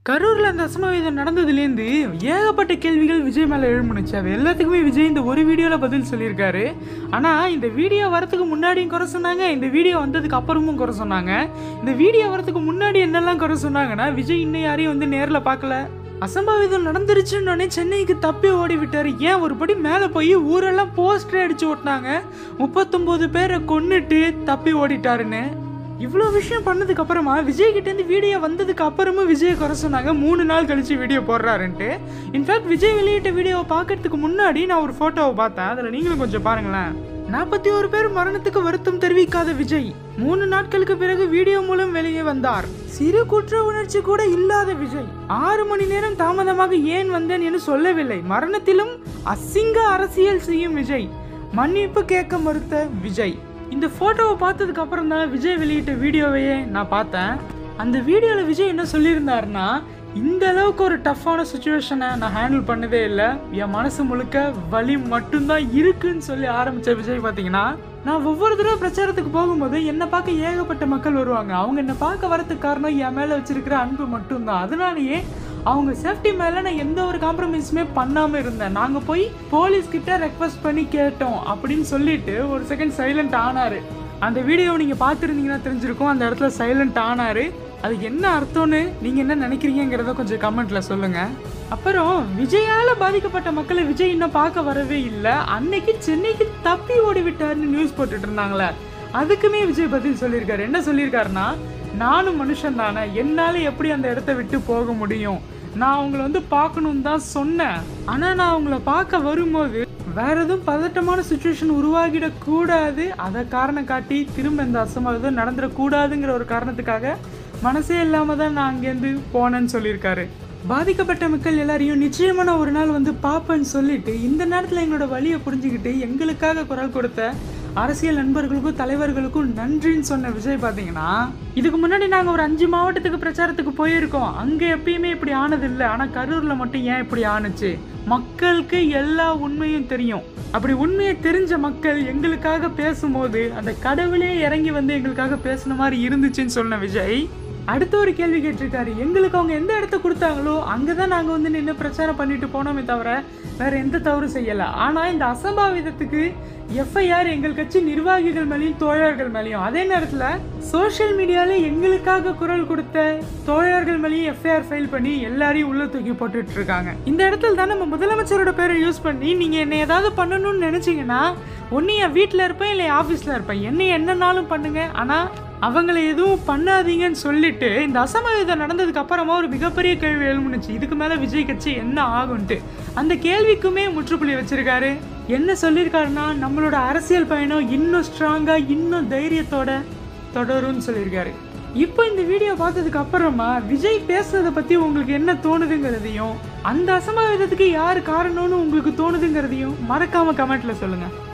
கரூரில் அந்த அசம்பாவிதம் நடந்ததுலேருந்து ஏகப்பட்ட கேள்விகள் விஜய் மேலே எழுமுனுச்சு. அது எல்லாத்துக்குமே விஜய் இந்த ஒரு வீடியோவில் பதில் சொல்லியிருக்காரு. ஆனால் இந்த வீடியோ வரத்துக்கு முன்னாடியும் குறை சொன்னாங்க, இந்த வீடியோ வந்ததுக்கு அப்புறமும் குறை சொன்னாங்க. இந்த வீடியோ வரத்துக்கு முன்னாடி என்னெல்லாம் குறை சொன்னாங்கன்னா, விஜய் இன்னும் யாரையும் வந்து நேரில் பார்க்கல, அசம்பாவிதம் நடந்துருச்சுன்னு சென்னைக்கு தப்பி ஓடி விட்டார். ஏன் ஒரு படி மேலே போய் ஊரெல்லாம் போஸ்டர் அடிச்சு ஓட்டினாங்க, 39 பேரை கொன்னுட்டு தப்பி ஓடிட்டாருன்னு. இவ்வளோ விஷயம் பண்ணதுக்கு அப்புறமா விஜய் கிட்டேருந்து வீடியோ வந்ததுக்கு அப்புறமும் விஜய் குறை சொன்னாங்க 3 நாள் கழிச்சு வீடியோ போடுறாருன்ட்டு. இன்ஃபேக்ட் விஜய் வெளியிட்ட வீடியோவை பார்க்கறதுக்கு முன்னாடி நான் ஒரு ஃபோட்டோவை பார்த்தேன், அதில் நீங்களும் கொஞ்சம் பாருங்களேன். 41 பேர் மரணத்துக்கு வருத்தம் தெரிவிக்காத விஜய் 3 நாட்களுக்கு பிறகு வீடியோ மூலம் வெளியே வந்தார். சிறு குற்ற உணர்ச்சி கூட இல்லாத விஜய் 6 மணி நேரம் தாமதமாக ஏன் வந்தேன் என்று சொல்லவில்லை. மரணத்திலும் அசிங்க அரசியல் செய்யும் விஜய், மன்னிப்பு கேட்க மறுத்த விஜய். இந்த ஃபோட்டோவை பார்த்ததுக்கு அப்புறம் தான் விஜய் வெளியிட்ட வீடியோவையே நான் பார்த்தேன். அந்த வீடியோவில் விஜய் என்ன சொல்லியிருந்தாருன்னா, இந்த அளவுக்கு ஒரு டஃப்பான சுச்சுவேஷனை நான் ஹேண்டில் பண்ணதே இல்லை, என் மனசு முழுக்க வலி மட்டும்தான் இருக்குன்னு சொல்லி ஆரம்பித்த விஜய் பார்த்தீங்கன்னா, நான் ஒவ்வொரு தடவை பிரச்சாரத்துக்கு போகும்போது என்னை பார்க்க ஏகப்பட்ட மக்கள் வருவாங்க. அவங்க என்னை பார்க்க வரதுக்கு காரணம் என் மேலே வச்சிருக்கிற அன்பு மட்டும்தான். அதனாலேயே அவங்க சேஃப்டி மேலே நான் எந்த ஒரு காம்ப்ரமைஸுமே பண்ணாமல் இருந்தேன். நாங்கள் போய் போலீஸ்கிட்ட ரெக்வஸ்ட் பண்ணி கேட்டோம் அப்படின்னு சொல்லிட்டு ஒரு செகண்ட் சைலண்ட் ஆனார். அந்த வீடியோவை நீங்கள் பார்த்துருந்தீங்கன்னா தெரிஞ்சிருக்கும், அந்த இடத்துல சைலண்ட் ஆனார். அதுக்கு என்ன அர்த்தம்னு நீங்கள் என்ன நினைக்கிறீங்கிறத கொஞ்சம் கமெண்ட்டில் சொல்லுங்கள். அப்புறம் விஜயால் பாதிக்கப்பட்ட மக்களை விஜய் இன்னும் பார்க்க வரவே இல்லை. அன்னைக்கு சென்னைக்கு தப்பி ஓடி விட்டாருன்னு நியூஸ் போட்டுட்டு இருந்தாங்களே, அதுக்குமே விஜய் பதில் சொல்லியிருக்காரு. என்ன சொல்லியிருக்காருன்னா, நானும் மனுஷன் தானே, என்னால் எப்படி அந்த இடத்த விட்டு போக முடியும், நான் அவங்கள வந்து பார்க்கணுன்னு தான் சொன்னேன். ஆனால் நான் அவங்கள பார்க்க வரும்போது வேற எதுவும் பதட்டமான சுச்சுவேஷன் உருவாகிடக்கூடாது, அதை காரணம் காட்டி திரும்ப இந்த அசம்பாவிதம் நடந்துடக்கூடாதுங்கிற ஒரு காரணத்துக்காக மனசே இல்லாமல் தான் நான் அங்கேருந்து போனேன்னு சொல்லியிருக்காரு. பாதிக்கப்பட்ட மக்கள் எல்லாரையும் நிச்சயமான ஒரு நாள் வந்து பார்ப்பேன்னு சொல்லிட்டு இந்த நேரத்தில் எங்களோட வழியை புரிஞ்சுக்கிட்டு எங்களுக்காக குரல் கொடுத்த அரசியல் நண்பர்களுக்கும் தலைவர்களுக்கும் நன்றின்னு சொன்ன விஜய் பார்த்தீங்கன்னா, இதுக்கு முன்னாடி நாங்கள் ஒரு 5 மாவட்டத்துக்கு பிரச்சாரத்துக்கு போயிருக்கோம், அங்கே எப்பயுமே இப்படி ஆனதில்லை, ஆனால் கரூரில் மட்டும் ஏன் இப்படி ஆணுச்சு, மக்களுக்கு எல்லா உண்மையும் தெரியும், அப்படி உண்மையை தெரிஞ்ச மக்கள் எங்களுக்காக பேசும்போது அந்த கடவுளே இறங்கி வந்து எங்களுக்காக பேசுன மாதிரி இருந்துச்சுன்னு சொன்ன விஜய் அடுத்த ஒரு கேள்வி கேட்டிருக்காரு. எங்களுக்கு அவங்க எந்த இடத்த கொடுத்தாங்களோ அங்கே தான் நாங்கள் வந்து நின்று பிரச்சாரம் பண்ணிட்டு போனோமே தவிர வேற எந்த தவறும் செய்யலை. ஆனால் இந்த அசம்பாவிதத்துக்கு எஃப்ஐஆர் எங்கள் கட்சி நிர்வாகிகள் மேலேயும் தோழர்கள் மேலேயும், அதே நேரத்தில் சோஷியல் மீடியாவில் எங்களுக்காக குரல் கொடுத்த தோழர்கள் மேலேயும் எஃப்ஐஆர் ஃபைல் பண்ணி எல்லாரையும் உள்ள தூக்கி போட்டுட்டு இருக்காங்க. இந்த இடத்துல தான் நம்ம முதலமைச்சரோட பேரை யூஸ் பண்ணி நீங்கள் என்ன ஏதாவது பண்ணணும்னு நினச்சிங்கன்னா, ஒன்று என் வீட்டில் இருப்பேன் இல்லை ஆஃபீஸில் இருப்பேன், என்னன்னாலும் பண்ணுங்க, ஆனால் அவங்கள எதுவும் பண்ணாதீங்கன்னு சொல்லிட்டு இந்த அசம்பாவிதம் நடந்ததுக்கு அப்புறமா ஒரு மிகப்பெரிய கேள்வி எழுமுனுச்சு, இதுக்கு மேலே விஜய் கட்சி என்ன ஆகும்ட்டு. அந்த கேள்விக்குமே முற்றுப்புள்ளி வச்சிருக்காரு. என்ன சொல்லியிருக்காருன்னா, நம்மளோட அரசியல் பயணம் இன்னும் ஸ்ட்ராங்காக இன்னும் தைரியத்தோட தொடரும்னு சொல்லியிருக்காரு. இப்போ இந்த வீடியோ பார்த்ததுக்கு அப்புறமா விஜய் பேசுறதை பற்றி உங்களுக்கு என்ன தோணுதுங்கிறதையும், அந்த அசம்பாவிதத்துக்கு யார் காரணம்னு உங்களுக்கு தோணுதுங்கிறதையும் மறக்காம கமெண்ட்ல சொல்லுங்க.